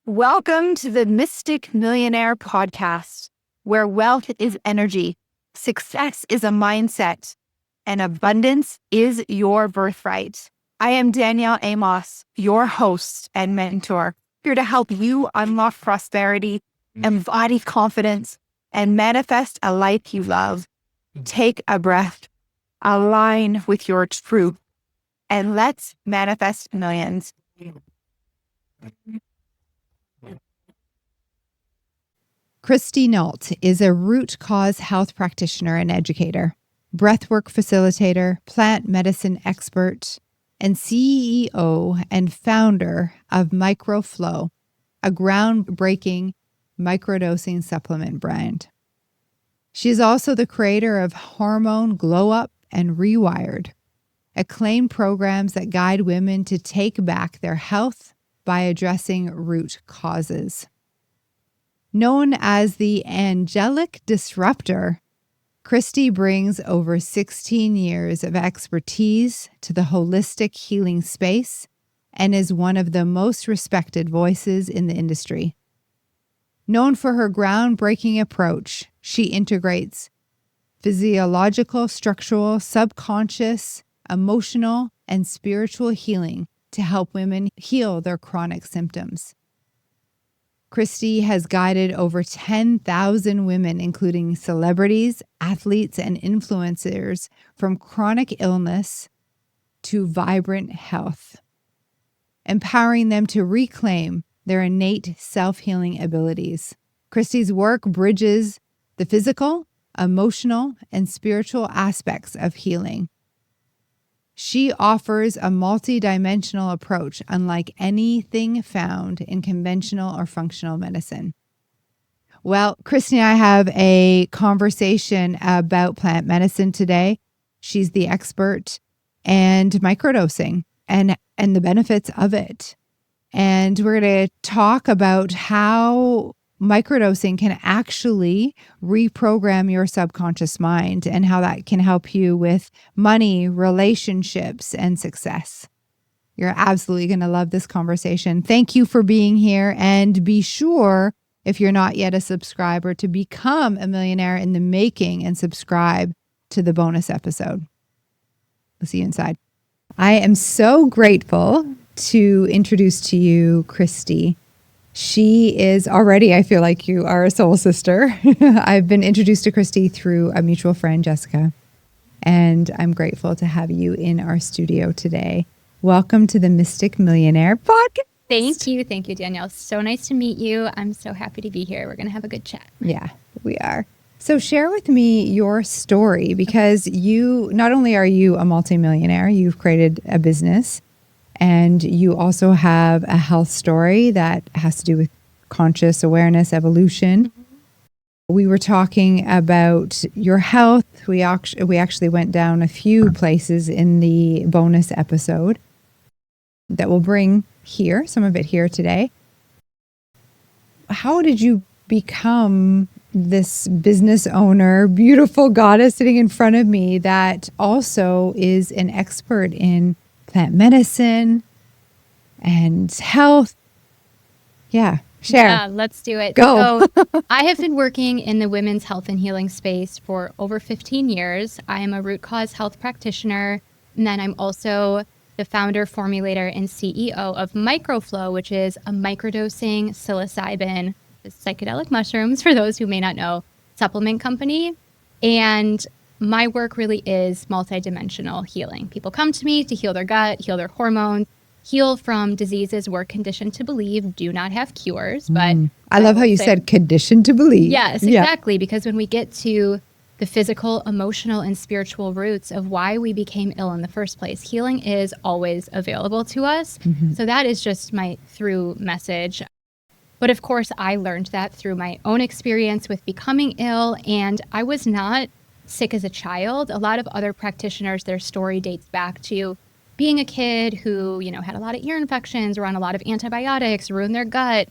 Welcome to the Mystic Millionaire Podcast, where wealth is energy, success is a mindset, and abundance is your birthright. I am Danielle Amos, your host and mentor, here to help you unlock prosperity, embody confidence, and manifest a life you love. Take a breath, align with your truth, and let's manifest millions. Christy Nault is a root cause health practitioner and educator, breathwork facilitator, plant medicine expert, and CEO and founder of MicroFlow, a groundbreaking microdosing supplement brand. She is also the creator of Hormone Glow Up and Rewired, acclaimed programs that guide women to take back their health by addressing root causes. Known as the angelic disruptor, Christy brings over 16 years of expertise to the holistic healing space and is one of the most respected voices in the industry. Known for her groundbreaking approach, she integrates physiological, structural, subconscious, emotional, and spiritual healing to help women heal their chronic symptoms. Christy has guided over 10,000 women, including celebrities, athletes, and influencers, from chronic illness to vibrant health, empowering them to reclaim their innate self-healing abilities. Christy's work bridges the physical, emotional, and spiritual aspects of healing. She offers a multidimensional approach unlike anything found in conventional or functional medicine. Well, Christy and I have a conversation about plant medicine today. She's the expert, and microdosing and the benefits of it. And we're going to talk about how microdosing can actually reprogram your subconscious mind and how that can help you with money, relationships, and success. You're absolutely going to love this conversation. Thank you for being here, and be sure, if you're not yet a subscriber, to become a millionaire in the making and subscribe to the bonus episode. We'll see you inside. I am so grateful to introduce to you Christy. She is already, I feel like you are a soul sister. I've been introduced to Christy through a mutual friend, Jessica, and I'm grateful to have you in our studio today. Welcome to the Mystic Millionaire Podcast. Thank you, Danielle. So nice to meet you. I'm so happy to be here. We're going to have a good chat. Yeah, we are. So share with me your story, because you, not only are you a multimillionaire, you've created a business, and you also have a health story that has to do with conscious awareness, evolution. Mm-hmm. We were talking about your health. We actually went down a few places in the bonus episode that we'll bring here, some of it here today. How did you become this business owner, beautiful goddess sitting in front of me that also is an expert in plant medicine and health? Yeah, share. Yeah, let's do it. Go. So I have been working in the women's health and healing space for over 15 years. I am a root cause health practitioner, and then I'm also the founder, formulator, and CEO of MicroFlow, which is a microdosing psilocybin, psychedelic mushrooms, for those who may not know, supplement company. And my work really is multidimensional healing. People come to me to heal their gut, heal their hormones, heal from diseases we're conditioned to believe do not have cures. But I love how you said conditioned to believe. Yes, exactly. Yeah. Because when we get to the physical, emotional, and spiritual roots of why we became ill in the first place, healing is always available to us. Mm-hmm. So that is just my through message. But of course, I learned that through my own experience with becoming ill, and I was not sick as a child. A lot of other practitioners, their story dates back to being a kid who, had a lot of ear infections, were on a lot of antibiotics, ruined their gut.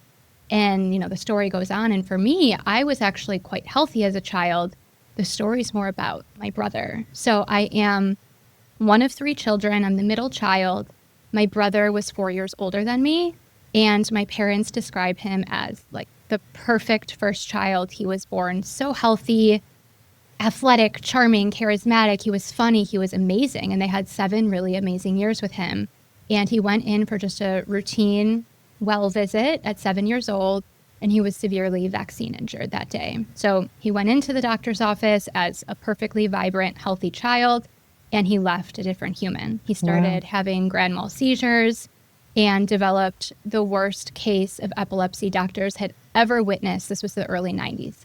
And, the story goes on. And for me, I was actually quite healthy as a child. The story's more about my brother. So I am one of 3 children. I'm the middle child. My brother was 4 years older than me. And my parents describe him as like the perfect first child. He was born so healthy, athletic, charming, charismatic. He was funny. He was amazing. And they had 7 really amazing years with him. And he went in for just a routine well visit at 7 years old, and he was severely vaccine injured that day. So he went into the doctor's office as a perfectly vibrant, healthy child, and he left a different human. He started having grand mal seizures and developed the worst case of epilepsy doctors had ever witnessed. This was the early 90s.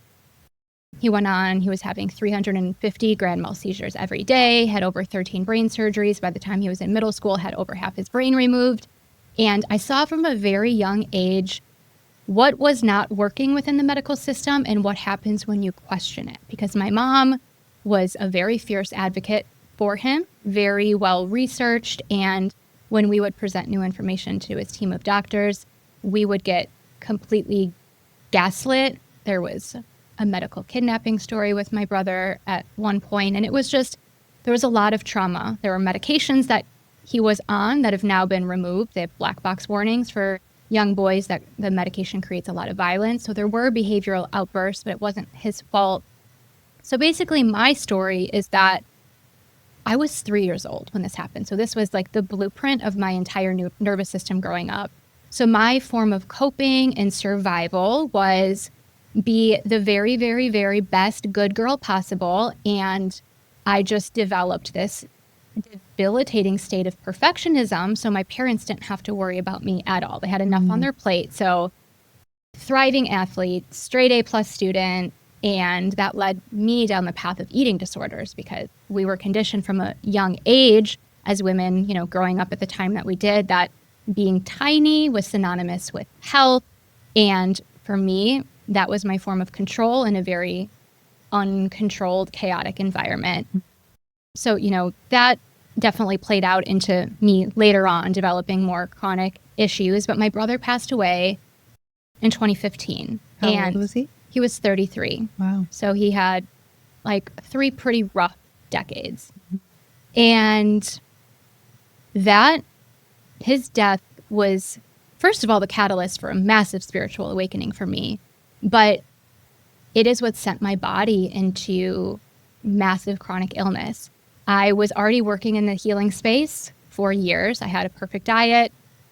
He went on, he was having 350 grand mal seizures every day, had over 13 brain surgeries. By the time he was in middle school, had over half his brain removed. And I saw from a very young age what was not working within the medical system and what happens when you question it. Because my mom was a very fierce advocate for him, very well researched. And when we would present new information to his team of doctors, we would get completely gaslit. There was a medical kidnapping story with my brother at one point, and it was just, there was a lot of trauma. There were medications that he was on that have now been removed. They have black box warnings for young boys that the medication creates a lot of violence. So there were behavioral outbursts, but it wasn't his fault. So basically my story is that I was 3 years old when this happened. So this was like the blueprint of my entire nervous system growing up. So my form of coping and survival was be the very, very, very best good girl possible. And I just developed this debilitating state of perfectionism. So my parents didn't have to worry about me at all. They had enough on their plate. So thriving athlete, straight A+ student. And that led me down the path of eating disorders because we were conditioned from a young age as women, you know, growing up at the time that we did, that being tiny was synonymous with health. And for me, that was my form of control in a very uncontrolled, chaotic environment. So, you know, that definitely played out into me later on developing more chronic issues. But my brother passed away in 2015. How old was he? He was 33. Wow. So he had like 3 pretty rough decades. And that, his death was, first of all, the catalyst for a massive spiritual awakening for me. But it is what sent my body into massive chronic illness. I was already working in the healing space for years. I had a perfect diet,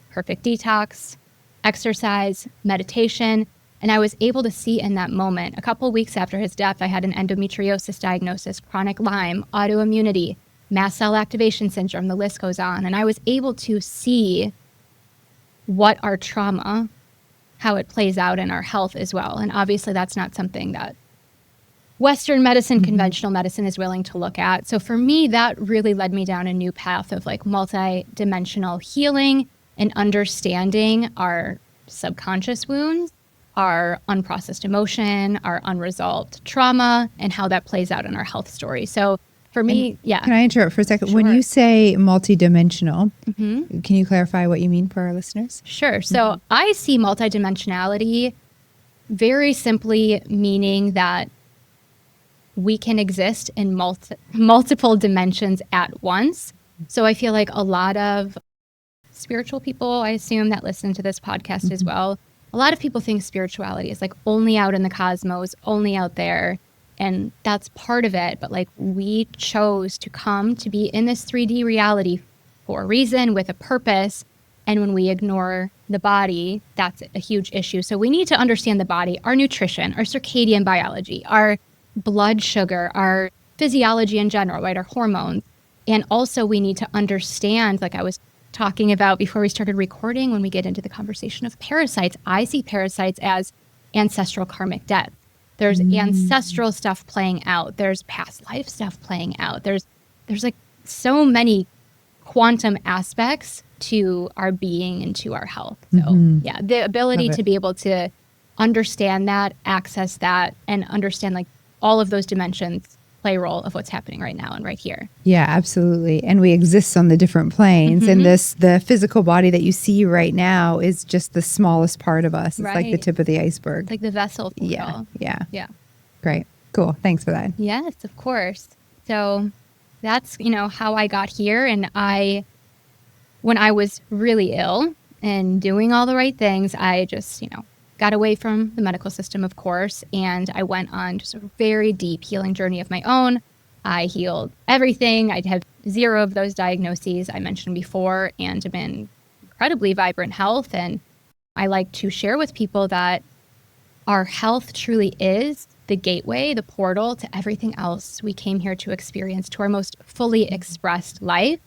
perfect detox, exercise, meditation, and I was able to see in that moment, a couple of weeks after his death, I had an endometriosis diagnosis, chronic Lyme, autoimmunity, mast cell activation syndrome, the list goes on. And I was able to see what our trauma, how it plays out in our health as well. And obviously that's not something that Western medicine, conventional medicine is willing to look at. So for me, that really led me down a new path of like multidimensional healing and understanding our subconscious wounds, our unprocessed emotion, our unresolved trauma, and how that plays out in our health story. So for me, Can I interrupt for a second? Sure. When you say multidimensional, can you clarify what you mean for our listeners? Sure. So I see multidimensionality very simply meaning that we can exist in multiple dimensions at once. So I feel like a lot of spiritual people, I assume, that listen to this podcast as well, a lot of people think spirituality is like only out in the cosmos, only out there. And that's part of it. But like we chose to come to be in this 3D reality for a reason, with a purpose. And when we ignore the body, that's a huge issue. So we need to understand the body, our nutrition, our circadian biology, our blood sugar, our physiology in general, right? Our hormones. And also we need to understand, like I was talking about before we started recording, when we get into the conversation of parasites, I see parasites as ancestral karmic debt. There's ancestral stuff playing out. There's past life stuff playing out. There's like so many quantum aspects to our being and to our health. So yeah, the ability to be able to understand that, access that, and understand like all of those dimensions play a role of what's happening right now and right here. Yeah, absolutely. And we exist on the different planes. And the physical body that you see right now is just the smallest part of us. It's like the tip of the iceberg. It's like the vessel. Yeah. Yeah. Great. Cool. Thanks for that. Yes, of course. So that's, how I got here. And when I was really ill and doing all the right things, I just, got away from the medical system, of course, and I went on just a very deep healing journey of my own. I healed everything. I had 0 of those diagnoses I mentioned before, and I'm in incredibly vibrant health. And I like to share with people that our health truly is the gateway, the portal to everything else we came here to experience, to our most fully expressed life.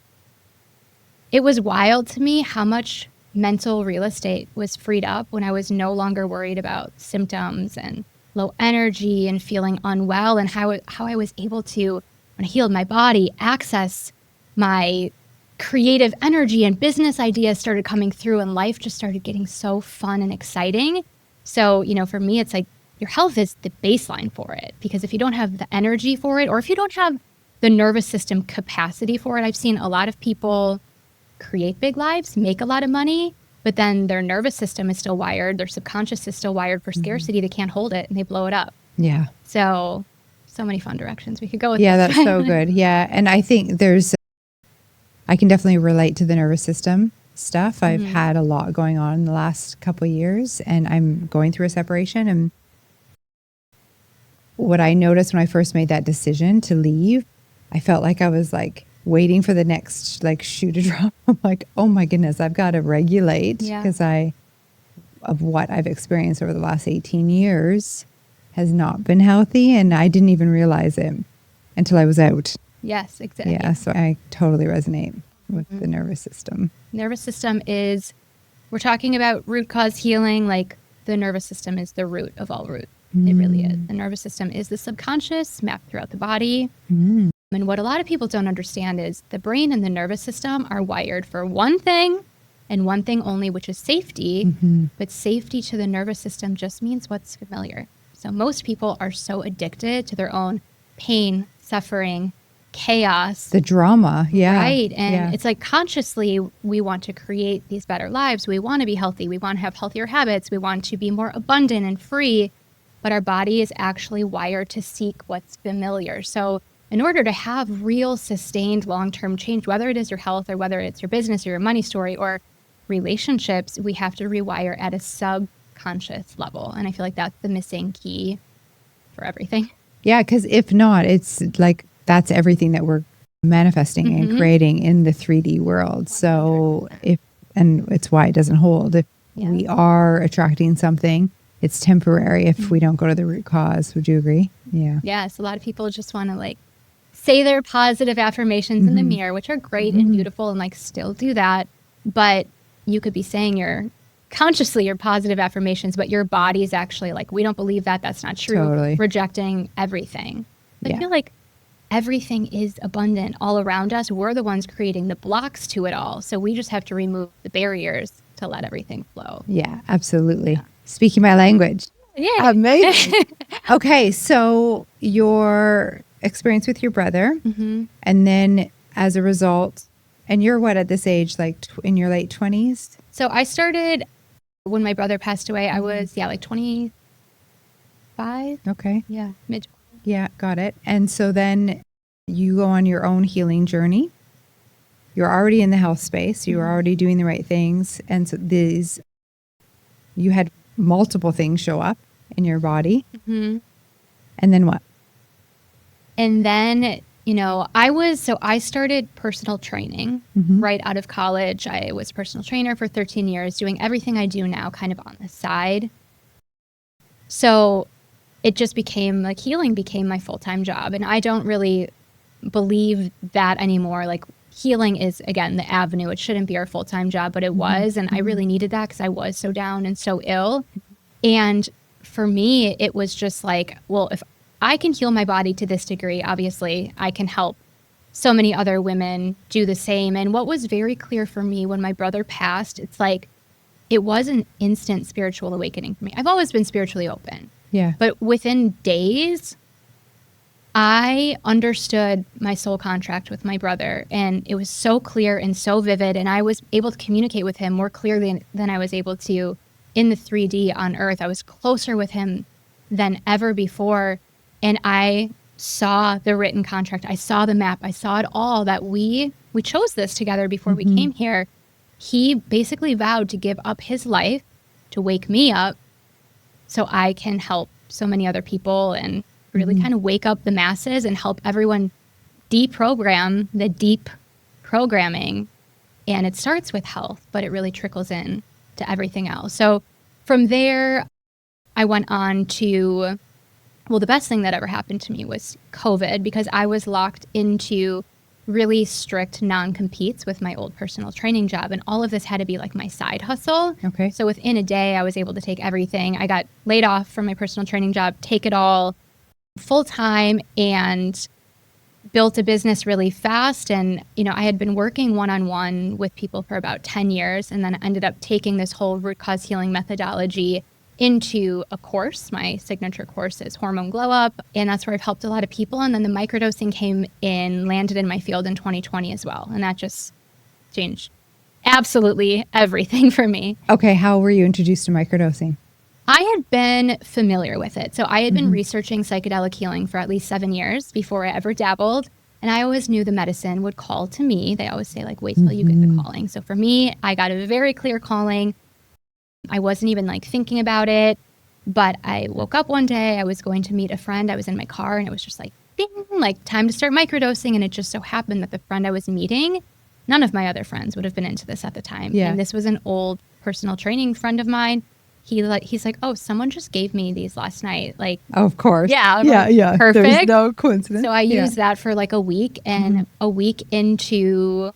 It was wild to me how much mental real estate was freed up when I was no longer worried about symptoms and low energy and feeling unwell, and how I was able to, when I healed my body, access my creative energy, and business ideas started coming through, and life just started getting so fun and exciting. So, for me, it's like your health is the baseline for it, because if you don't have the energy for it, or if you don't have the nervous system capacity for it, I've seen a lot of people create big lives, make a lot of money, but then their nervous system is still wired, their subconscious is still wired for scarcity. They can't hold it and they blow it up. Yeah. So many fun directions we could go with. Yeah, this. that's so good. Yeah. And I think I can definitely relate to the nervous system stuff. I've had a lot going on in the last couple of years, and I'm going through a separation. And what I noticed when I first made that decision to leave, I felt like I was like waiting for the next shoe to drop. I'm like, oh my goodness, I've got to regulate, because of what I've experienced over the last 18 years has not been healthy, and I didn't even realize it until I was out. Yes, exactly. Yeah, so I totally resonate with the nervous system. Nervous system is, we're talking about root cause healing, like the nervous system is the root of all roots. It really is. The nervous system is the subconscious mapped throughout the body. And what a lot of people don't understand is the brain and the nervous system are wired for one thing and one thing only, which is safety. But safety to the nervous system just means what's familiar. So most people are so addicted to their own pain, suffering, chaos. The drama, yeah. Right. And it's like consciously we want to create these better lives. We want to be healthy. We want to have healthier habits. We want to be more abundant and free. But our body is actually wired to seek what's familiar. So in order to have real sustained long-term change, whether it is your health or whether it's your business or your money story or relationships, we have to rewire at a subconscious level. And I feel like that's the missing key for everything. Yeah, because if not, it's like that's everything that we're manifesting and creating in the 3D world. So and it's why it doesn't hold. If we are attracting something, it's temporary if we don't go to the root cause. Would you agree? Yeah. Yes. A lot of people just want to say their positive affirmations in the mirror, which are great and beautiful, and still do that. But you could be saying consciously your positive affirmations, but your body is actually we don't believe that. That's not true. Totally. Rejecting everything. I feel like everything is abundant all around us. We're the ones creating the blocks to it all. So we just have to remove the barriers to let everything flow. Yeah, absolutely. Yeah. Speaking my language. Yeah. Amazing. Okay, so your experience with your brother, and then as a result, and you're what at this age, in your late 20s? So I started when my brother passed away. I was 25. Okay. Yeah, mid. Yeah, got it. And so then you go on your own healing journey. You're already in the health space. You're already doing the right things. And so you had multiple things show up in your body. And then what? And then, I started personal training right out of college. I was a personal trainer for 13 years, doing everything I do now kind of on the side. So it just became healing became my full-time job. And I don't really believe that anymore. Healing is, again, the avenue. It shouldn't be our full-time job, but it was. And I really needed that because I was so down and so ill. And for me, it was just well, if I can heal my body to this degree, obviously I can help so many other women do the same. And what was very clear for me when my brother passed, it's it was an instant spiritual awakening for me. I've always been spiritually open. Yeah. But within days, I understood my soul contract with my brother, and it was so clear and so vivid, and I was able to communicate with him more clearly than I was able to in the 3D on Earth. I was closer with him than ever before, and I saw the written contract. I saw the map. I saw it all, that we chose this together before we came here. he basically vowed to give up his life to wake me up so I can help so many other people and really kind of wake up the masses and help everyone deprogram the deep programming. And it starts with health, but it really trickles in to everything else. So from there, I went on to, well, the best thing that ever happened to me was COVID, because I was locked into really strict non-competes with my old personal training job. And all of this had to be like my side hustle. Okay. So within a day, I was able to take everything. I got laid off from my personal training job, take it all full time, and built a business really fast. And, I had been working one-on-one with people for about 10 years, and then I ended up taking this whole root cause healing methodology into a course. My signature course is Hormone Glow Up, and that's where I've helped a lot of people. And then the microdosing landed in my field in 2020 as well. And that just changed absolutely everything for me. Okay. How were you introduced to microdosing? I had been familiar with it. So I had been researching psychedelic healing for at least 7 years before I ever dabbled. And I always knew the medicine would call to me. They always say, like, wait till you get the calling. So for me, I got a very clear calling. I wasn't even thinking about it, but I woke up one day, I was going to meet a friend. I was in my car and it was just ding, time to start microdosing. And it just so happened that the friend I was meeting, none of my other friends would have been into this at the time. Yeah. And this was an old personal training friend of mine. He's like, oh, someone just gave me these last night. Of course. Yeah. Yeah. Perfect. There's no coincidence. So I used that for a week, and a week into,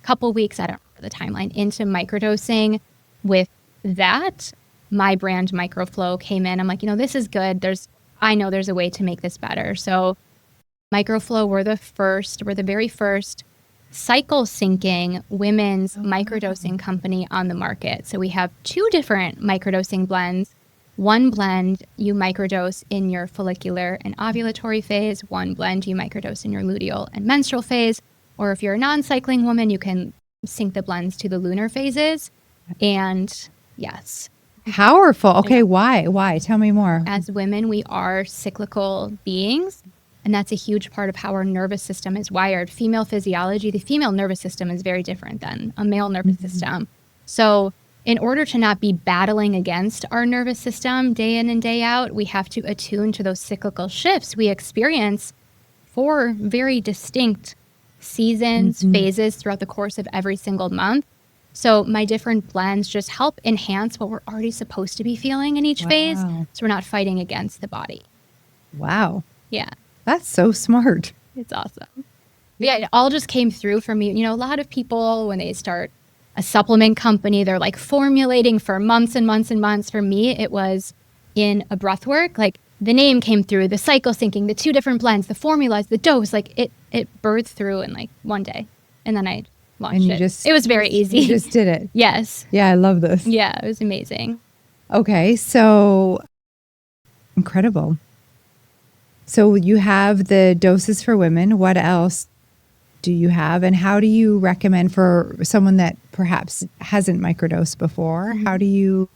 couple weeks, I don't remember the timeline, into microdosing with that, my brand MicroFlow came in. I'm like, this is good. I know there's a way to make this better. So MicroFlow, we're the very first cycle syncing women's microdosing company on the market. So we have 2 different microdosing blends. One blend you microdose in your follicular and ovulatory phase. One blend you microdose in your luteal and menstrual phase. Or if you're a non-cycling woman, you can sync the blends to the lunar phases. And yes. Powerful. Okay. Why? Tell me more. As women, we are cyclical beings, and that's a huge part of how our nervous system is wired. Female physiology, the female nervous system is very different than a male nervous system. So in order to not be battling against our nervous system day in and day out, we have to attune to those cyclical shifts we experience 4 very distinct seasons, phases throughout the course of every single month. So my different blends just help enhance what we're already supposed to be feeling in each phase, so we're not fighting against the body. Wow. Yeah. That's so smart. It's awesome. But yeah, it all just came through for me. A lot of people, when they start a supplement company, they're formulating for months and months and months. For me, it was in a breathwork. The name came through, the cycle syncing, the 2 different blends, the formulas, the dose. It birthed through in one day. And then I launched it. It was very easy. You just did it. Yes. Yeah, I love this. Yeah, it was amazing. Okay, so incredible. So you have the doses for women. What else do you have? And how do you recommend for someone that perhaps hasn't microdosed before? What do you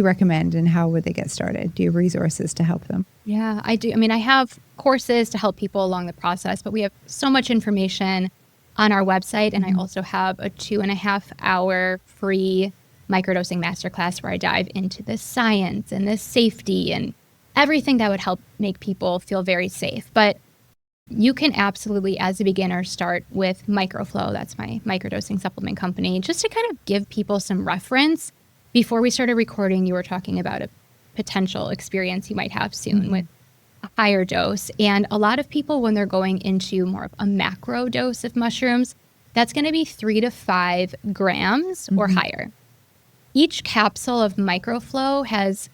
recommend, and how would they get started? Do you have resources to help them? Yeah, I do. I have courses to help people along the process, but we have so much information on our website. And I also have a 2.5-hour free microdosing masterclass where I dive into the science and the safety and everything that would help make people feel very safe. But you can absolutely, as a beginner, start with MicroFlow. That's my microdosing supplement company, just to kind of give people some reference. Before we started recording, you were talking about a potential experience you might have soon with a higher dose. And a lot of people, when they're going into more of a macro dose of mushrooms, that's going to be 3 to 5 grams or higher. Each capsule of MicroFlow has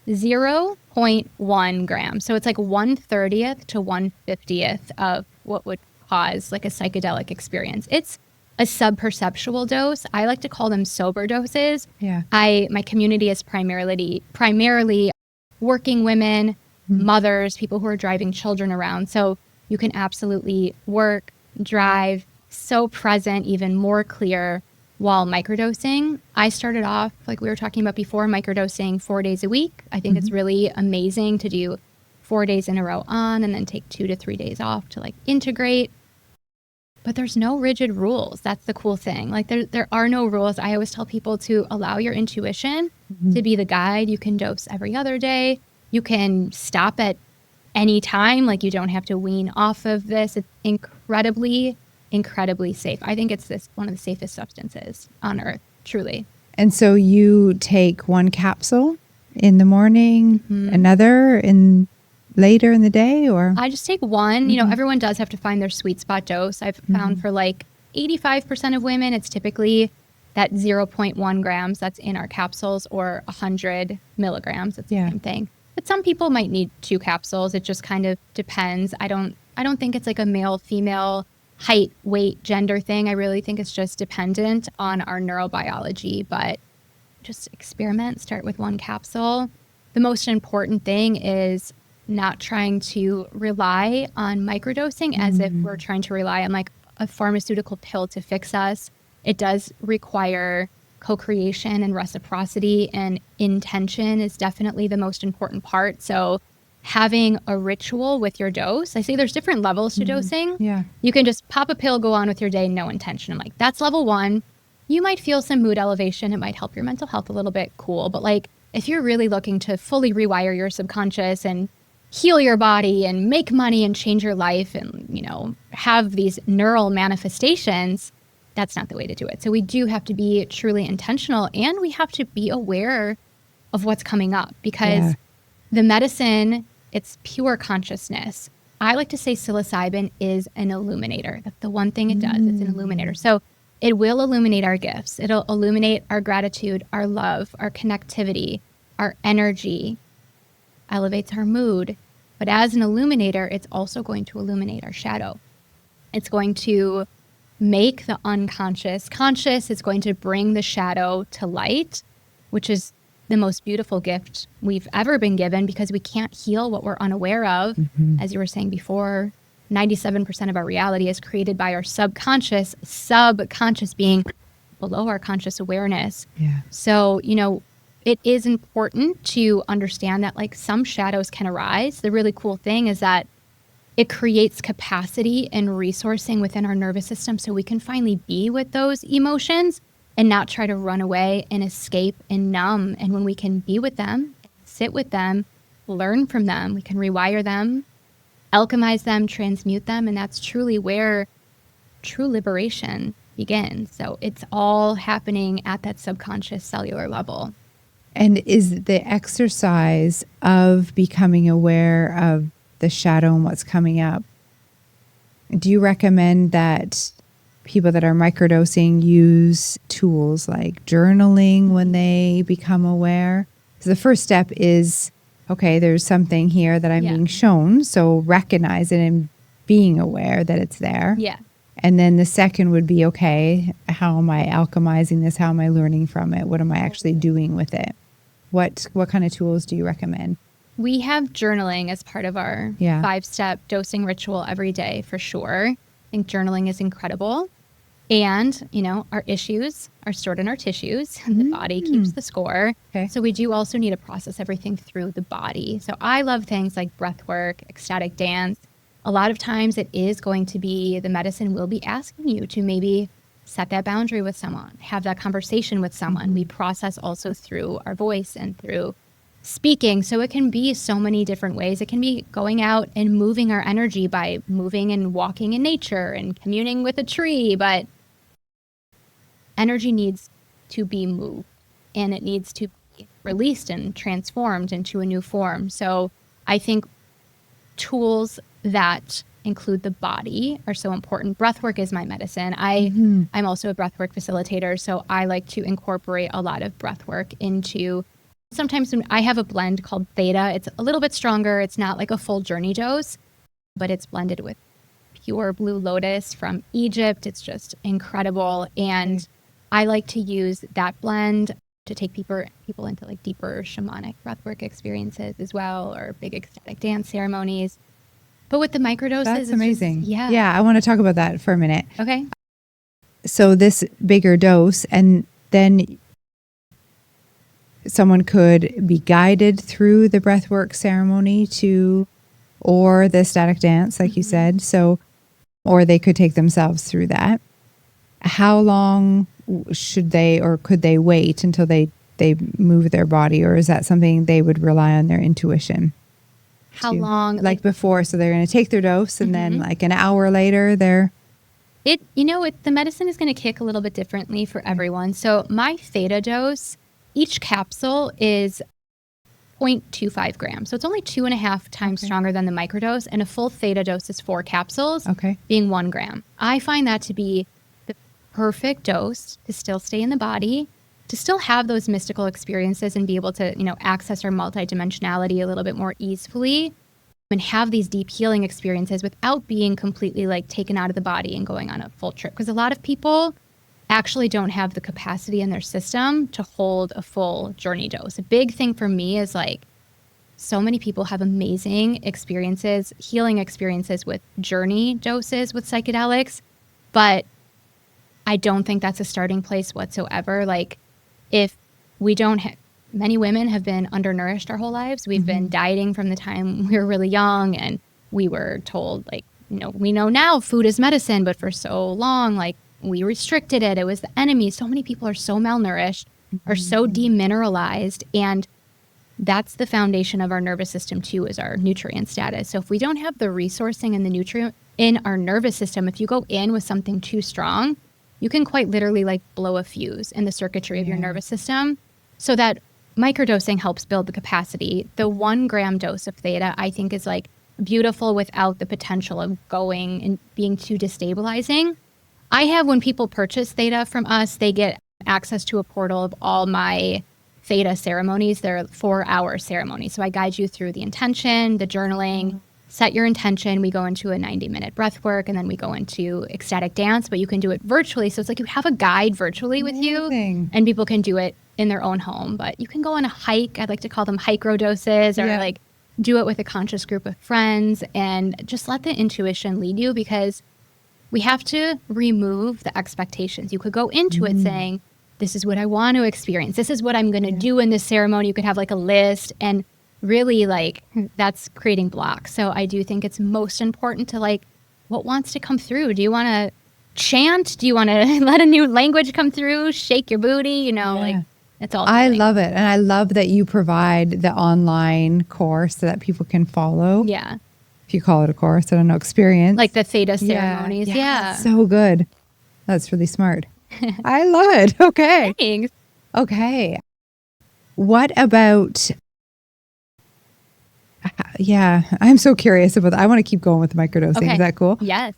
0.1 grams. So it's 1/30th to 1/50th of what would cause a psychedelic experience. It's a sub-perceptual dose. I like to call them sober doses. Yeah. My community is primarily working women, mothers, people who are driving children around. So you can absolutely work, drive, so present, even more clear while microdosing. I started off, like we were talking about before, microdosing 4 days a week. I think it's really amazing to do 4 days in a row on and then take 2 to 3 days off to integrate. But there's no rigid rules. That's the cool thing. Like there are no rules. I always tell people to allow your intuition to be the guide. You can dose every other day. You can stop at any time. Like you don't have to wean off of this. It's incredibly, incredibly safe. I think it's one of the safest substances on earth, truly. And so you take one capsule in the morning, another later in the day, or? I just take one. You know, everyone does have to find their sweet spot dose. I've found for like 85% of women, it's typically that 0.1 grams that's in our capsules, or 100 milligrams. It's the same thing. But some people might need 2 capsules. It just kind of depends. I don't think it's like a male, female, height, weight, gender thing. I really think it's just dependent on our neurobiology, but just experiment, start with 1 capsule. The most important thing is not trying to rely on microdosing as if we're trying to rely on like a pharmaceutical pill to fix us. It does require co-creation and reciprocity, and intention is definitely the most important part. So having a ritual with your dose, I say there's different levels to dosing. Yeah. You can just pop a pill, go on with your day, no intention. I'm like, that's level 1. You might feel some mood elevation. It might help your mental health a little bit. Cool. But like, if you're really looking to fully rewire your subconscious and heal your body and make money and change your life and, you know, have these neural manifestations, that's not the way to do it. So we do have to be truly intentional, and we have to be aware of what's coming up, because the medicine, it's pure consciousness. I like to say psilocybin is an illuminator. That's the one thing it does. It's an illuminator. So it will illuminate our gifts. It'll illuminate our gratitude, our love, our connectivity, our energy, elevates our mood. But as an illuminator, it's also going to illuminate our shadow. It's going to make the unconscious conscious. It's going to bring the shadow to light, which is the most beautiful gift we've ever been given, because we can't heal what we're unaware of. As you were saying before, 97% of our reality is created by our subconscious being below our conscious awareness. So, you know, it is important to understand that like some shadows can arise. The really cool thing is that it creates capacity and resourcing within our nervous system, so we can finally be with those emotions and not try to run away and escape and numb. And when we can be with them, sit with them, learn from them, we can rewire them, alchemize them, transmute them. And that's truly where true liberation begins. So it's all happening at that subconscious cellular level. And is the exercise of becoming aware of the shadow and what's coming up, do you recommend that people that are microdosing use tools like journaling when they become aware? So the first step is, okay, there's something here that I'm being shown, so recognize it and being aware that it's there. And then the second would be, okay, how am I alchemizing this? How am I learning from it? What am I actually doing with it? What kind of tools do you recommend? We have journaling as part of our 5-step dosing ritual every day, for sure. I think journaling is incredible. And, you know, our issues are stored in our tissues, and the body keeps the score. So we do also need to process everything through the body. So I love things like breath work, ecstatic dance. A lot of times it is going to be, the medicine will be asking you to maybe set that boundary with someone, have that conversation with someone. We process also through our voice and through speaking. So it can be so many different ways. It can be going out and moving our energy by moving and walking in nature and communing with a tree. But energy needs to be moved, and it needs to be released and transformed into a new form. So I think tools that include the body are so important. Breathwork is my medicine. I'm also a breathwork facilitator, so I like to incorporate a lot of breathwork into, sometimes when I have a blend called Theta. It's a little bit stronger. It's not like a full journey dose, but it's blended with pure blue lotus from Egypt. It's just incredible. And I like to use that blend to take people into like deeper shamanic breathwork experiences as well, or big ecstatic dance ceremonies. But with the microdoses, that's amazing. Yeah, I want to talk about that for a minute. Okay. So this bigger dose, and then someone could be guided through the breathwork ceremony or the ecstatic dance, like you said. So or they could take themselves through that. How long should they or could they wait until they move their body, or is that something they would rely on their intuition? How long? Like before, so they're going to take their dose and then like an hour later they're... The medicine is going to kick a little bit differently for everyone. So my theta dose, each capsule is 0.25 grams. So it's only 2.5 times stronger than the microdose, and a full theta dose is 4 capsules, being 1 gram. I find that to be the perfect dose to still stay in the body, to still have those mystical experiences and be able to, access our multidimensionality a little bit more easily and have these deep healing experiences without being completely like taken out of the body and going on a full trip. Because a lot of people actually don't have the capacity in their system to hold a full journey dose. A big thing for me is like, so many people have amazing experiences, healing experiences with journey doses with psychedelics, but I don't think that's a starting place whatsoever. Like, if we don't many women have been undernourished our whole lives. We've been dieting from the time we were really young, and we were told, like, we know now food is medicine, but for so long, like, we restricted it. It was the enemy. So many people are so malnourished, are so demineralized, and that's the foundation of our nervous system too, is our nutrient status. So if we don't have the resourcing and the nutrient in our nervous system, if you go in with something too strong, you can quite literally like blow a fuse in the circuitry of your nervous system. So that microdosing helps build the capacity. The 1 gram dose of theta, I think, is like beautiful without the potential of going and being too destabilizing. I have, when people purchase theta from us, they get access to a portal of all my theta ceremonies. They're 4-hour ceremonies. So I guide you through the intention, the journaling, set your intention. We go into a 90-minute breath work, and then we go into ecstatic dance, but you can do it virtually. So it's like you have a guide virtually with you, and people can do it in their own home. But you can go on a hike. I'd like to call them microdoses, or like do it with a conscious group of friends, and just let the intuition lead you, because we have to remove the expectations. You could go into it saying, this is what I want to experience. This is what I'm going to do in this ceremony. You could have like a list, and really like that's creating blocks. So I do think it's most important to like, what wants to come through? Do you want to chant? Do you want to let a new language come through? Shake your booty? Like it's all. I love it. And I love that you provide the online course so that people can follow. Yeah. If you call it a course, I don't know, experience. Like the theta ceremonies. Yeah. So good. That's really smart. I love it. Okay. Thanks. Okay. What about... I'm so curious about that. I want to keep going with microdosing. Okay. Is that cool? Yes.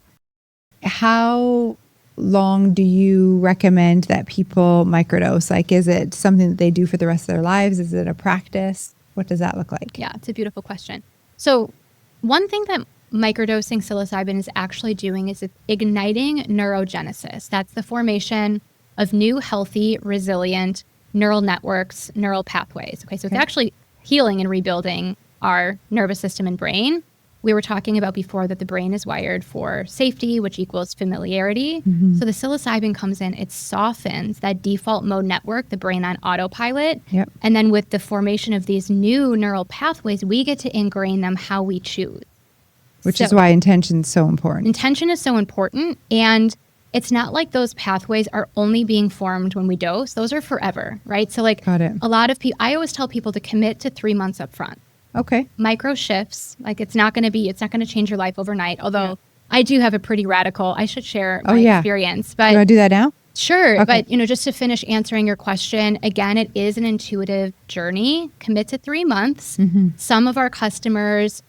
How long do you recommend that people microdose? Like, is it something that they do for the rest of their lives? Is it a practice? What does that look like? Yeah, it's a beautiful question. So one thing that microdosing psilocybin is actually doing is it's igniting neurogenesis. That's the formation of new, healthy, resilient neural networks, neural pathways. Okay, so it's actually healing and rebuilding our nervous system and brain. We were talking about before that the brain is wired for safety, which equals familiarity. So the psilocybin comes in, it softens that default mode network, the brain on autopilot. And then with the formation of these new neural pathways, we get to ingrain them how we choose. Which is why intention is so important. Intention is so important. And it's not like those pathways are only being formed when we dose. Those are forever, right? So like a lot of people, I always tell people to commit to 3 months up front. Okay. Micro shifts, like it's not going to change your life overnight. Although I do have a pretty radical, I should share my experience. But you want to do that now? Sure. Okay. But, just to finish answering your question, again, it is an intuitive journey. Commit to 3 months. Some of our customers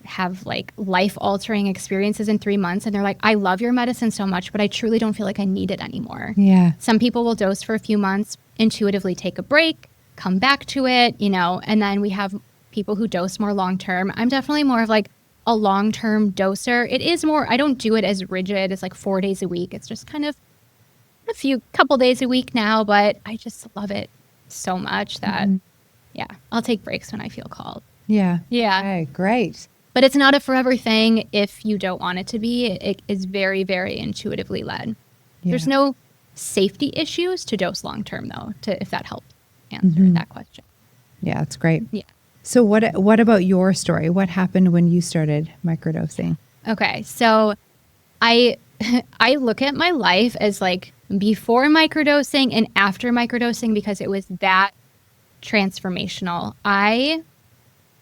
have like life altering experiences in 3 months. And they're like, I love your medicine so much, but I truly don't feel like I need it anymore. Yeah. Some people will dose for a few months, intuitively take a break, come back to it, and then we have people who dose more long-term. I'm definitely more of like a long-term doser. It is more, I don't do it as rigid as like 4 days a week. It's just kind of couple days a week now, but I just love it so much that, I'll take breaks when I feel called. Yeah. Yeah. Okay, great. But it's not a forever thing if you don't want it to be. It is very, very intuitively led. Yeah. There's no safety issues to dose long-term though, if that helps answer that question. Yeah, that's great. Yeah. So what about your story? What happened when you started microdosing? Okay, so I look at my life as like before microdosing and after microdosing because it was that transformational.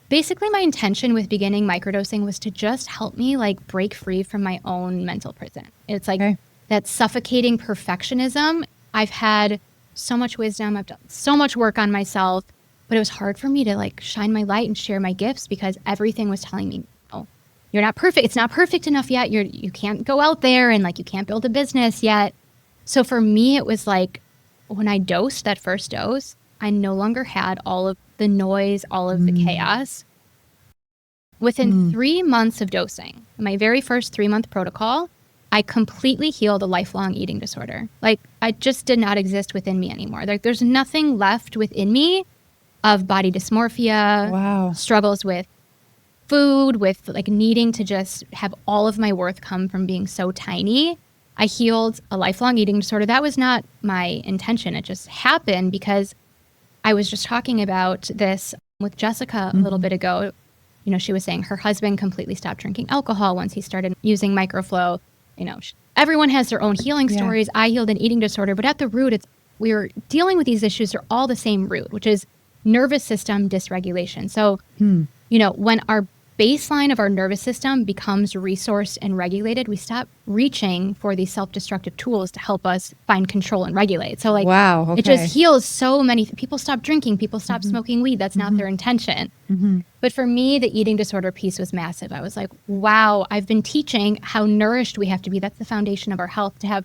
Basically my intention with beginning microdosing was to just help me like break free from my own mental prison. It's like that suffocating perfectionism. I've had so much wisdom. I've done so much work on myself, but it was hard for me to like shine my light and share my gifts because everything was telling me, oh, you're not perfect. It's not perfect enough yet. You can't go out there and like you can't build a business yet. So for me, it was like when I dosed that first dose, I no longer had all of the noise, all of the chaos. Within 3 months of dosing, my very first 3-month protocol, I completely healed a lifelong eating disorder. Like I just did not exist within me anymore. Like there's nothing left within me of body dysmorphia, struggles with food, with like needing to just have all of my worth come from being so tiny. I healed a lifelong eating disorder. That was not my intention. It just happened because I was just talking about this with Jessica a little bit ago. You know, she was saying her husband completely stopped drinking alcohol once he started using MicroFlow. You know, everyone has their own healing stories. I healed an eating disorder, but at the root, we were dealing with these issues. They're all the same root, which is nervous system dysregulation. So, you know, when our baseline of our nervous system becomes resourced and regulated, we stop reaching for these self-destructive tools to help us find control and regulate. So like, it just heals so many. People stop drinking, people stop smoking weed. That's not their intention. But for me, the eating disorder piece was massive. I was like, wow, I've been teaching how nourished we have to be. That's the foundation of our health, to have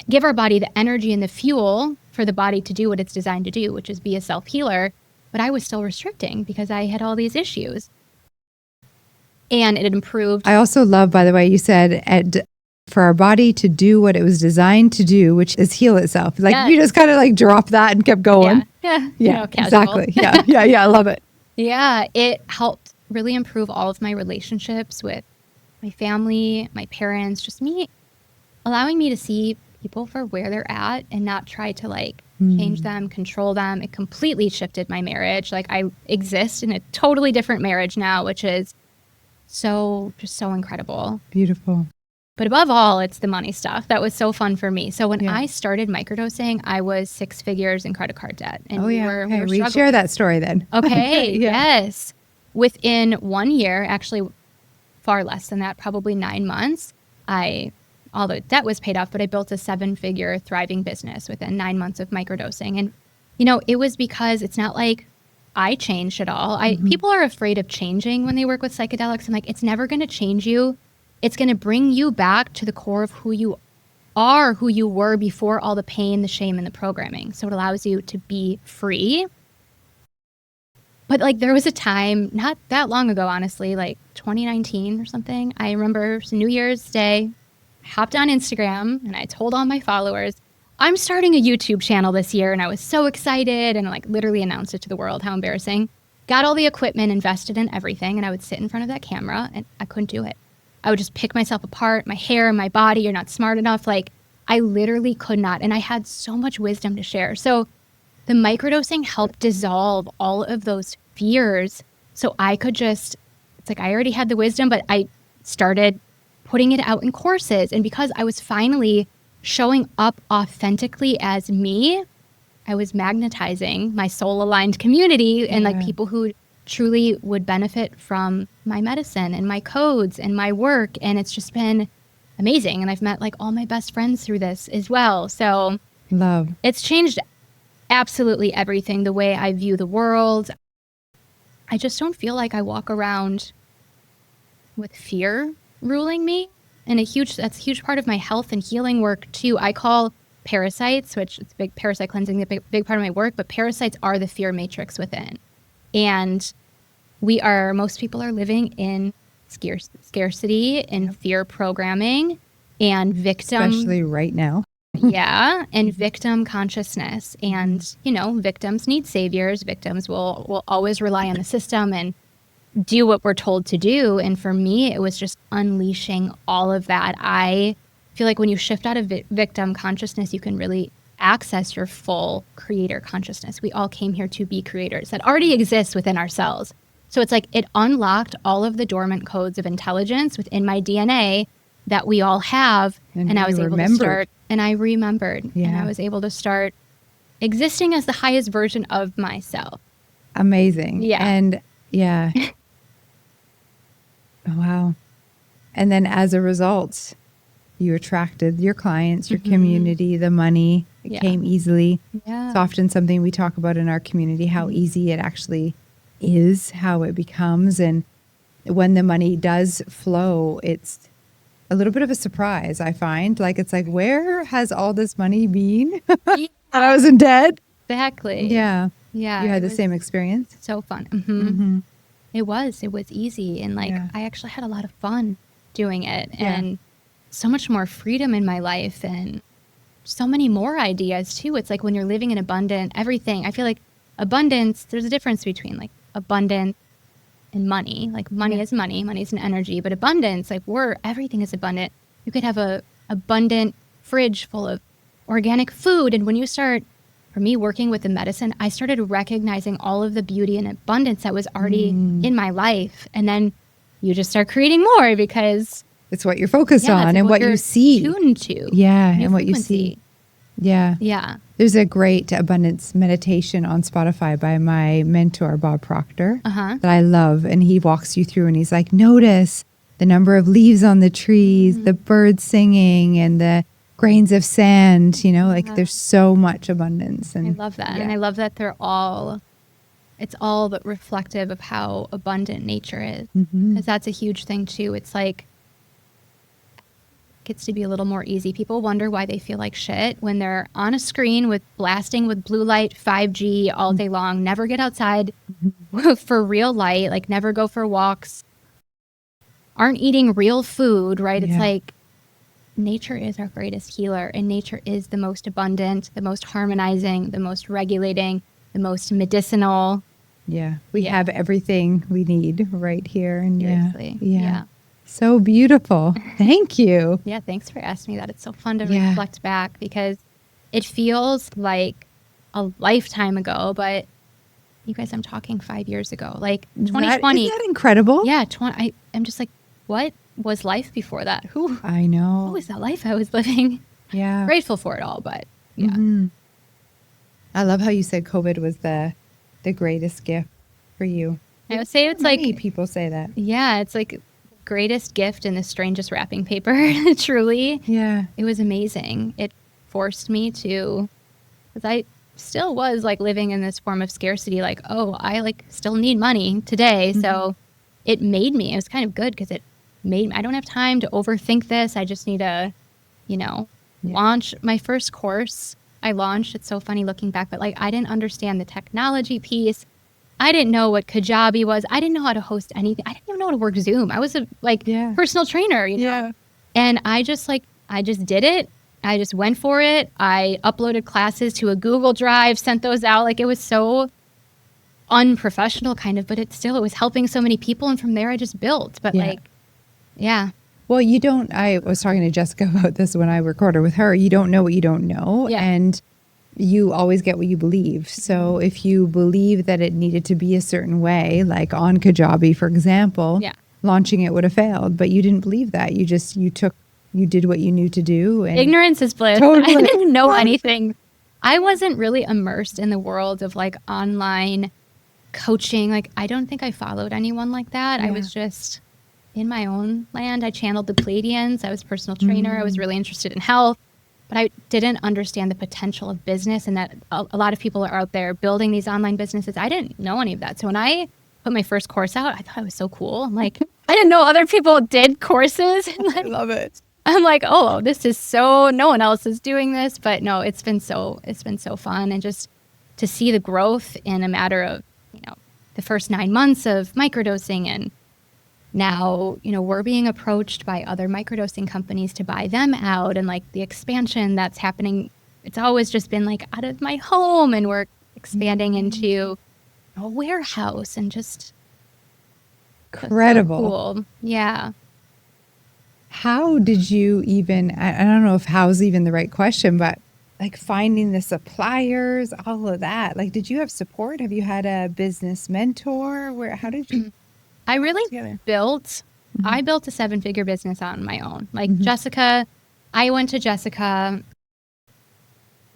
give our body the energy and the fuel for the body to do what it's designed to do, which is be a self-healer. But I was still restricting because I had all these issues. And it improved. I also love, by the way, you said for our body to do what it was designed to do, which is heal itself. Like you just kind of like drop that and kept going. Yeah, you know, exactly. Yeah. I love it. Yeah, it helped really improve all of my relationships with my family, my parents, just me, allowing me to see people for where they're at and not try to like change them, control them. It completely shifted my marriage. Like I exist in a totally different marriage now, which is so incredible. Beautiful. But above all, it's the money stuff. That was so fun for me. So when I started microdosing, I was 6 figures in credit card debt. And we were share that story then. Okay. Yes. Within 1 year, actually far less than that, probably 9 months, all the debt was paid off, but I built a 7-figure thriving business within 9 months of microdosing. And, you know, it was because it's not like I changed at all. People are afraid of changing when they work with psychedelics. I'm like, it's never going to change you. It's going to bring you back to the core of who you are, who you were before all the pain, the shame, and the programming. So it allows you to be free. But like there was a time, not that long ago, honestly, like 2019 or something. I remember it was New Year's Day, I hopped on Instagram and I told all my followers, I'm starting a YouTube channel this year. And I was so excited and like literally announced it to the world. How embarrassing. Got all the equipment, invested in everything. And I would sit in front of that camera and I couldn't do it. I would just pick myself apart, my hair, my body. You're not smart enough. Like I literally could not. And I had so much wisdom to share. So the microdosing helped dissolve all of those fears. So I could just, it's like I already had the wisdom, but I started putting it out in courses. And because I was finally showing up authentically as me, I was magnetizing my soul-aligned community and like people who truly would benefit from my medicine and my codes and my work. And it's just been amazing. And I've met like all my best friends through this as well. So it's changed absolutely everything, the way I view the world. I just don't feel like I walk around with fear ruling me. And that's a huge part of my health and healing work too. I call parasites, which it's big parasite cleansing, a big part of my work, but parasites are the fear matrix within. And most people are living in scarcity and fear programming and victim. Especially right now. And victim consciousness. And, you know, victims need saviors. Victims will always rely on the system and do what we're told to do. And for me, it was just unleashing all of that. I feel like when you shift out of victim consciousness, you can really access your full creator consciousness. We all came here to be creators that already exists within ourselves. So it's like it unlocked all of the dormant codes of intelligence within my DNA that we all have. And I was able to start, and I remembered, and I was able to start existing as the highest version of myself. Amazing. Yeah. And wow. And then as a result, you attracted your clients, your community, the money. It came easily. Yeah. It's often something we talk about in our community, how easy it actually is, how it becomes. And when the money does flow, it's a little bit of a surprise, I find. Like, it's like, where has all this money been? And I was in debt. Exactly. Yeah. Yeah. You had the same experience? So fun. It was easy. And like, I actually had a lot of fun doing it and so much more freedom in my life and so many more ideas too. It's like when you're living in abundant everything, I feel like abundance, there's a difference between like abundance and money. Like money is money is an energy, but abundance, like everything is abundant. You could have a abundant fridge full of organic food. And when you start, for me, working with the medicine, I started recognizing all of the beauty and abundance that was already in my life. And then you just start creating more because it's what you're focused on and what you see. Tuned to. Yeah. New And what you frequency. see. Yeah. Yeah. There's a great abundance meditation on Spotify by my mentor, Bob Proctor, that I love. And he walks you through and he's like, notice the number of leaves on the trees, the birds singing, and the grains of sand, like there's so much abundance. And I love that. And I love that it's all but reflective of how abundant nature is. Because that's a huge thing too. It's like, gets to be a little more easy. People wonder why they feel like shit when they're on a screen with blasting with blue light, 5G all day long, never get outside for real light, like never go for walks, aren't eating real food, right? It's like nature is our greatest healer, and nature is the most abundant, the most harmonizing, the most regulating, the most medicinal. Yeah. We have everything we need right here. And Seriously. Yeah. So beautiful. Thank you. Yeah, thanks for asking me that. It's so fun to reflect back because it feels like a lifetime ago, but you guys, I'm talking 5 years ago, like 2020. Isn't that incredible? Yeah, I'm just like, what was life before that? I know. What was that life I was living? Yeah. Grateful for it all, but I love how you said COVID was the greatest gift for you. I would say it's Many like people say that. Yeah, it's like greatest gift in the strangest wrapping paper. Truly. Yeah. It was amazing. It forced me to, because I still was like living in this form of scarcity, like, oh, I like still need money today. So it made me, it was kind of good because it made me, I don't have time to overthink this. I just need to, launch my first course. I launched, it's so funny looking back, but like I didn't understand the technology piece. I didn't know what Kajabi was. I didn't know how to host anything. I didn't even know how to work Zoom. I was a personal trainer, Yeah. And I just did it. I just went for it. I uploaded classes to a Google Drive, sent those out. Like it was so unprofessional kind of, but it was helping so many people. And from there I just built, but Well, I was talking to Jessica about this when I recorded with her. You don't know what you don't know. Yeah. And you always get what you believe. So if you believe that it needed to be a certain way, like on Kajabi, for example, launching it would have failed, but you didn't believe that. You did what you knew to do. And ignorance is bliss. Totally. I didn't know anything. I wasn't really immersed in the world of like online coaching. Like, I don't think I followed anyone like that. I was just in my own land. I channeled the Pleiadians. I was a personal trainer. I was really interested in health. But I didn't understand the potential of business and that a lot of people are out there building these online businesses. I didn't know any of that. So when I put my first course out, I thought it was so cool. I'm like, I didn't know other people did courses. I love it. I'm like, oh, this is so, no one else is doing this. But no, it's been so fun. And just to see the growth in a matter of, the first 9 months of microdosing, and now, we're being approached by other microdosing companies to buy them out, and like the expansion that's happening. It's always just been like out of my home, and we're expanding into a warehouse, and just incredible. So cool. Yeah. How did you even, I don't know if how's even the right question, but like finding the suppliers, all of that, like, did you have support? Have you had a business mentor? How did you? I really built I built a 7-figure business on my own. Like Jessica, I went to Jessica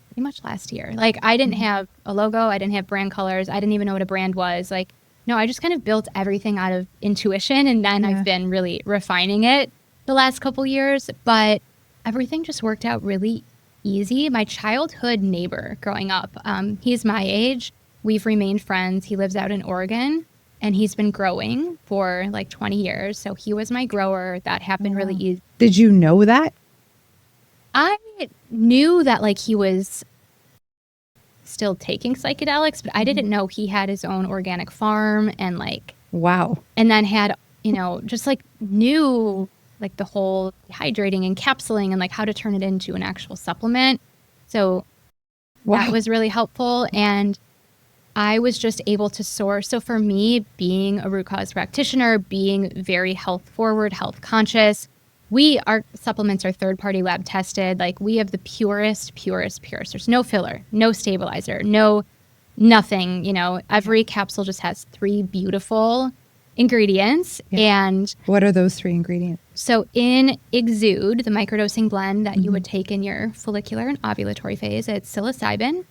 pretty much last year. Like I didn't have a logo. I didn't have brand colors. I didn't even know what a brand was. Like, no, I just kind of built everything out of intuition. And then I've been really refining it the last couple years, but everything just worked out really easy. My childhood neighbor growing up, he's my age. We've remained friends. He lives out in Oregon and he's been growing for like 20 years. So he was my grower. That happened really easy. Did you know that? I knew that like he was still taking psychedelics, but I didn't know he had his own organic farm and like, wow. And then had, you know, just like knew like the whole hydrating and capsuling and like how to turn it into an actual supplement. So that was really helpful. And I was just able to source. So for me, being a root cause practitioner, being very health forward, health conscious, our supplements are third-party lab tested. Like we have the purest. There's no filler, no stabilizer, nothing, you know, every capsule just has 3 beautiful ingredients. And what are those 3 ingredients? So in Exude, the microdosing blend that you would take in your follicular and ovulatory phase, it's psilocybin,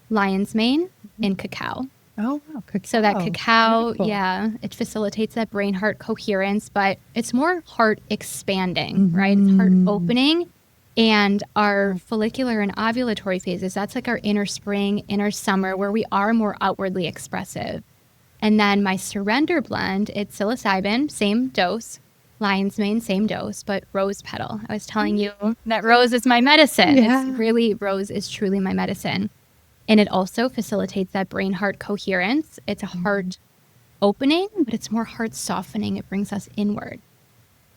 lion's mane, and cacao. Oh, wow. Cacao. So that cacao, Beautiful. it facilitates that brain-heart coherence, but it's more heart expanding, right? It's heart opening. And our follicular and ovulatory phases, that's like our inner spring, inner summer, where we are more outwardly expressive. And then my surrender blend, it's psilocybin, same dose, lion's mane, same dose, but rose petal. I was telling you that rose is my medicine. Yeah. It's really, rose is truly my medicine. And it also facilitates that brain-heart coherence. It's a heart opening, but it's more heart softening. It brings us inward.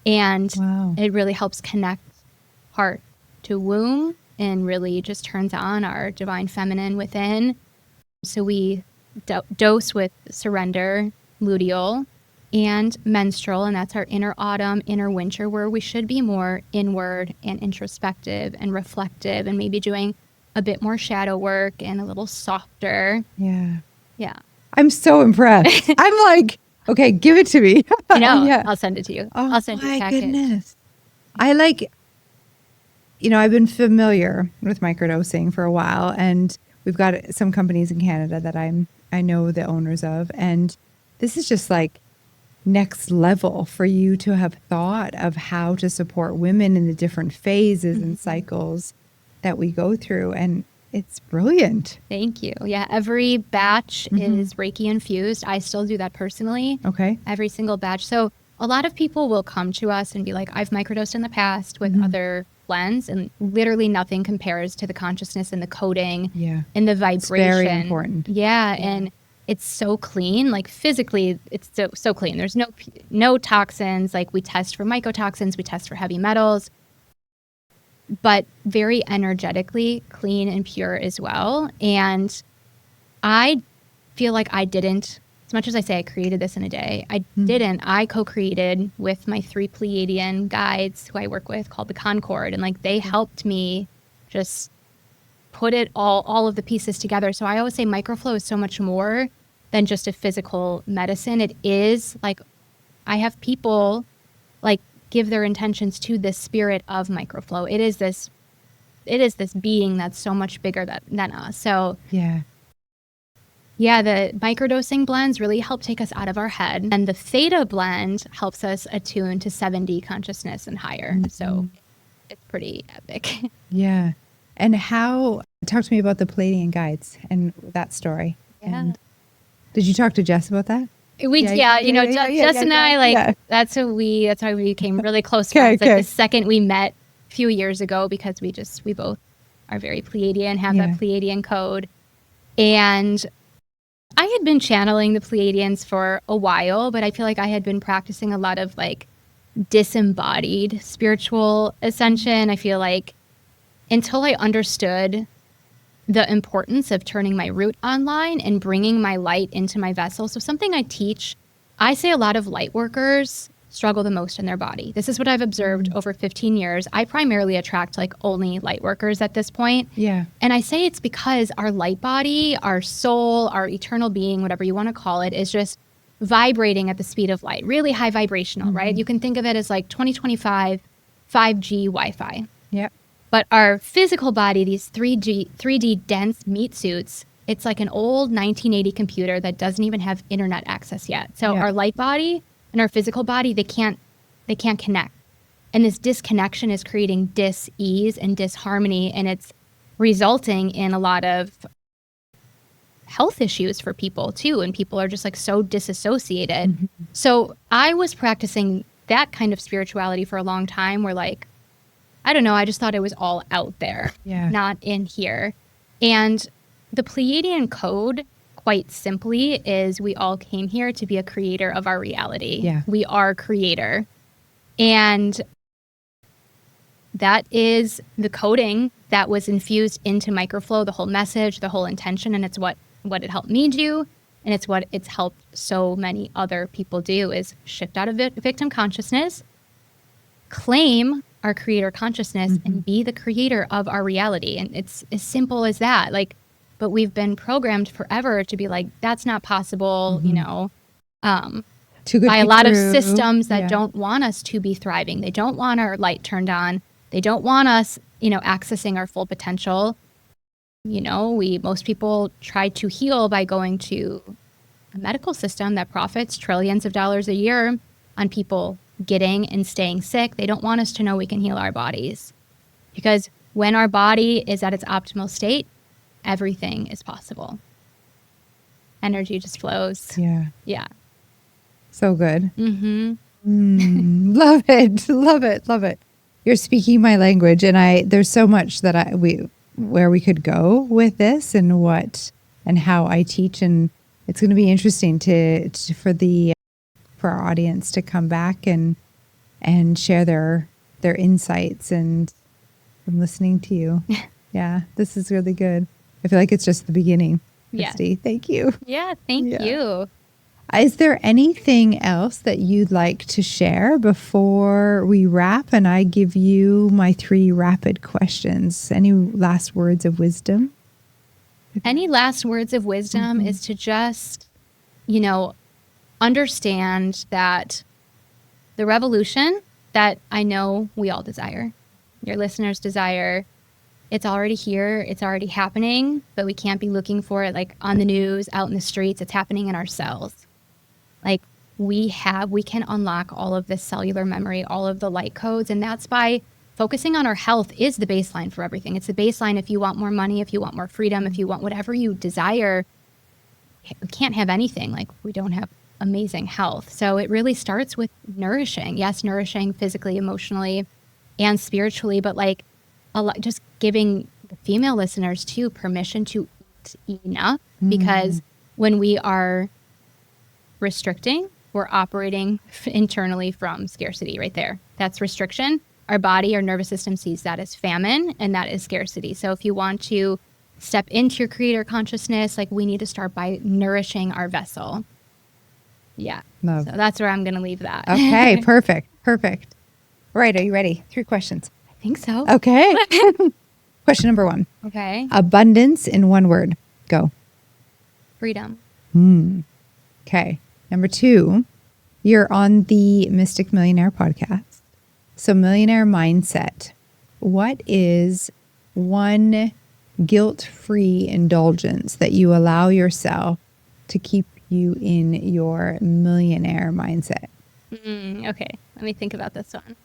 And it really helps connect heart to womb and really just turns on our divine feminine within. So we dose with surrender, luteal, and menstrual, and that's our inner autumn, inner winter, where we should be more inward and introspective and reflective and maybe doing a bit more shadow work and a little softer. Yeah. Yeah. I'm so impressed. I'm like, okay, give it to me. No, I'll send it to you. I'll send you a package. Goodness. I like, you know, I've been familiar with microdosing for a while, and we've got some companies in Canada that I know the owners of, and this is just like next level for you to have thought of how to support women in the different phases and cycles that we go through, and it's brilliant. Thank you. Yeah, every batch is Reiki infused. I still do that personally. Okay. Every single batch. So a lot of people will come to us and be like, I've microdosed in the past with other blends, and literally nothing compares to the consciousness and the coding and the vibration. It's very important. Yeah, and it's so clean. Like physically, it's so clean. There's no toxins. Like we test for mycotoxins, we test for heavy metals, but very energetically clean and pure as well. And I feel like I didn't, as much as I say I created this in a day, I didn't. I co-created with my 3 Pleiadian guides who I work with called the Concord. And like they helped me just put it all of the pieces together. So I always say MicroFlow is so much more than just a physical medicine. It is like, I have people like give their intentions to the spirit of MicroFlow. It is this being that's so much bigger than us. So the microdosing blends really help take us out of our head, and the theta blend helps us attune to 7D consciousness and higher. So it's pretty epic. Yeah. And talk to me about the Pleiadian guides and that story. Yeah. And did you talk to Jess about that? Jess and I, that's how we became really close friends. Like the second we met a few years ago, because we both are very Pleiadian, have that Pleiadian code. And I had been channeling the Pleiadians for a while, but I feel like I had been practicing a lot of like disembodied spiritual ascension. I feel like until I understood the importance of turning my root online and bringing my light into my vessel. So something I teach, I say a lot of light workers struggle the most in their body. This is what I've observed over 15 years. I primarily attract like only light workers at this point. Yeah. And I say it's because our light body, our soul, our eternal being, whatever you want to call it, is just vibrating at the speed of light, really high vibrational, right? You can think of it as like 2025 5G Wi-Fi. Yep. But our physical body, these 3D dense meat suits, it's like an old 1980 computer that doesn't even have internet access yet. So our light body and our physical body, they can't connect. And this disconnection is creating dis-ease and disharmony, and it's resulting in a lot of health issues for people too. And people are just like so disassociated. So I was practicing that kind of spirituality for a long time where like, I don't know, I just thought it was all out there, not in here. And the Pleiadian code, quite simply, is we all came here to be a creator of our reality. Yeah. We are creator. And that is the coding that was infused into MicroFlow, the whole message, the whole intention, and it's what it helped me do, and it's what it's helped so many other people do, is shift out of victim consciousness, claim our creator consciousness, and be the creator of our reality. And it's as simple as that. Like, but we've been programmed forever to be like, that's not possible, you know, by a lot of systems that don't want us to be thriving. They don't want our light turned on. They don't want us, you know, accessing our full potential. You know, most people try to heal by going to a medical system that profits trillions of dollars a year on people getting and staying sick. They don't want us to know we can heal our bodies, because when our body is at its optimal state, everything is possible. Energy just flows. Yeah. So good. Love it. Love it. Love it. You're speaking my language, and there's so much that where we could go with this, and how I teach, and it's going to be interesting for our audience to come back and share their insights. And I'm listening to you. Yeah, this is really good. I feel like it's just the beginning. Christy, thank you. Yeah, thank you. Is there anything else that you'd like to share before we wrap and I give you my 3 rapid questions? Any last words of wisdom? Any last words of wisdom is to just, you know, understand that the revolution that I know we all desire, your listeners desire, it's already here, it's already happening, but we can't be looking for it like on the news, out in the streets. It's happening in our cells. Like we can unlock all of this cellular memory, all of the light codes, and that's by focusing on our health is the baseline for everything. It's the baseline if you want more money, if you want more freedom, if you want whatever you desire. We can't have anything like we don't have amazing health. So it really starts with nourishing. Yes, nourishing physically, emotionally, and spiritually, but like just giving the female listeners too permission to eat enough, because when we are restricting, we're operating internally from scarcity right there. That's restriction. Our body, our nervous system sees that as famine, and that is scarcity. So if you want to step into your creator consciousness, like we need to start by nourishing our vessel. Yeah. Love. So that's where I'm going to leave that. Okay, perfect. Perfect. All right, are you ready? 3 questions. I think so. Okay. Question number 1. Okay. Abundance in 1 word. Go. Freedom. Okay. Number 2, you're on the Mystic Millionaire podcast. So millionaire mindset. What is 1 guilt-free indulgence that you allow yourself to keep you in your millionaire mindset? Okay. Let me think about this one.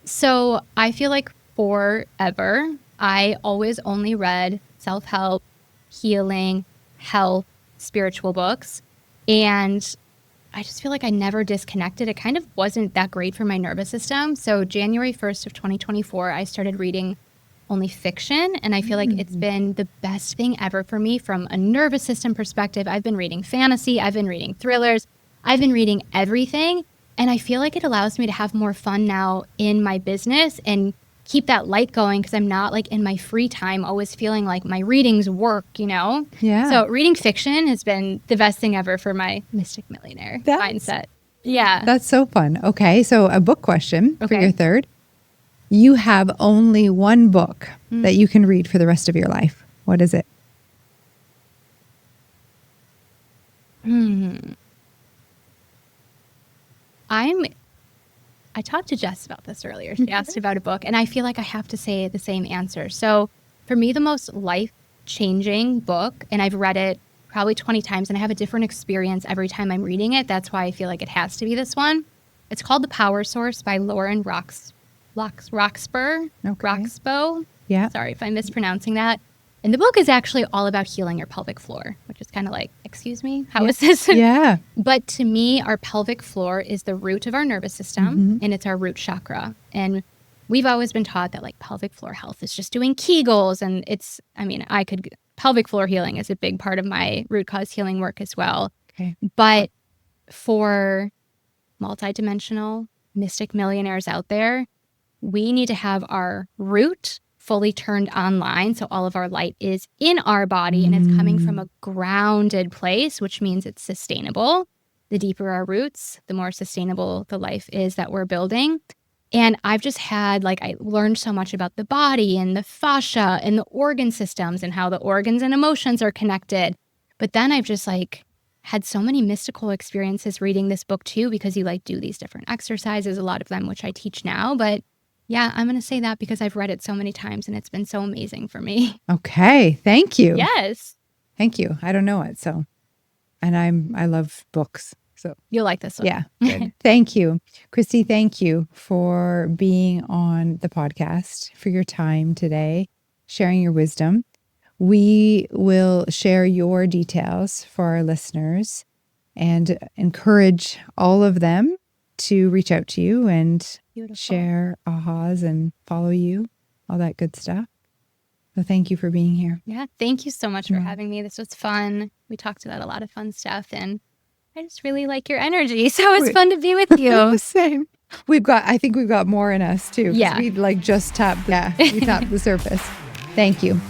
So I feel like forever, I always only read self-help, healing, health, spiritual books. And I just feel like I never disconnected. It kind of wasn't that great for my nervous system. So January 1st of 2024, I started reading only fiction. And I feel like it's been the best thing ever for me from a nervous system perspective. I've been reading fantasy. I've been reading thrillers. I've been reading everything. And I feel like it allows me to have more fun now in my business and keep that light going, because I'm not like in my free time always feeling like my readings work, you know? Yeah. So reading fiction has been the best thing ever for my Mystic Millionaire mindset. Yeah. That's so fun. Okay, so a book question for your 3rd. You have only 1 book that you can read for the rest of your life. What is it? I talked to Jess about this earlier. She asked about a book, and I feel like I have to say the same answer. So for me, the most life-changing book, and I've read it probably 20 times, and I have a different experience every time I'm reading it. That's why I feel like it has to be this one. It's called The Power Source by Lauren Roxburgh. Roxbo. Yeah. Sorry if I'm mispronouncing that. And the book is actually all about healing your pelvic floor, which is kind of like, excuse me, how is this? Yeah. But to me, our pelvic floor is the root of our nervous system, and it's our root chakra. And we've always been taught that like pelvic floor health is just doing Kegels. And pelvic floor healing is a big part of my root cause healing work as well. Okay. But for multidimensional mystic millionaires out there, we need to have our root fully turned online, so all of our light is in our body and it's coming from a grounded place, which means it's sustainable. The deeper our roots, the more sustainable the life is that we're building. And I've just had, I learned so much about the body and the fascia and the organ systems and how the organs and emotions are connected. But then I've just had so many mystical experiences reading this book too, because you do these different exercises, a lot of them which I teach now. But yeah, I'm going to say that because I've read it so many times and it's been so amazing for me. Okay. Thank you. Yes. Thank you. I don't know it. So, and I love books. So you'll like this one. Yeah. Good. Thank you. Christy, thank you for being on the podcast, for your time today, sharing your wisdom. We will share your details for our listeners and encourage all of them to reach out to you and share ahas and follow you, all that good stuff. So thank you for being here. Yeah, thank you so much for having me. This was fun. We talked about a lot of fun stuff, and I just really like your energy. So it's fun to be with you. Same. I think we've got more in us too. Yeah. We just tapped, we tapped the surface. Thank you.